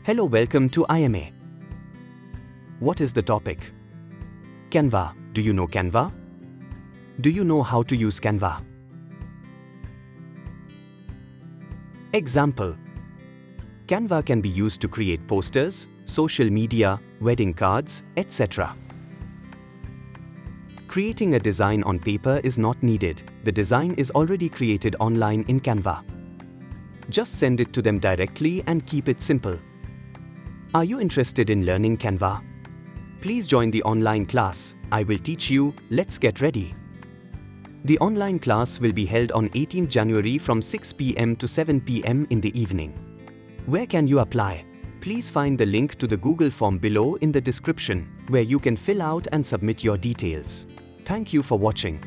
Hello, welcome to IMA. What is the topic? Canva. Do you know Canva? Do you know how to use Canva? Example. Canva can be used to create posters, social media, wedding cards, etc. Creating a design on paper is not needed. The design is already created online in Canva. Just send it to them directly and keep it simple. Are you interested in learning Canva? Please join the online class. I will teach you. Let's get ready. The online class will be held on 18th January from 6 p.m. to 7 p.m. in the evening. Where can you apply? Please find the link to the Google form below in the description, where you can fill out and submit your details. Thank you for watching.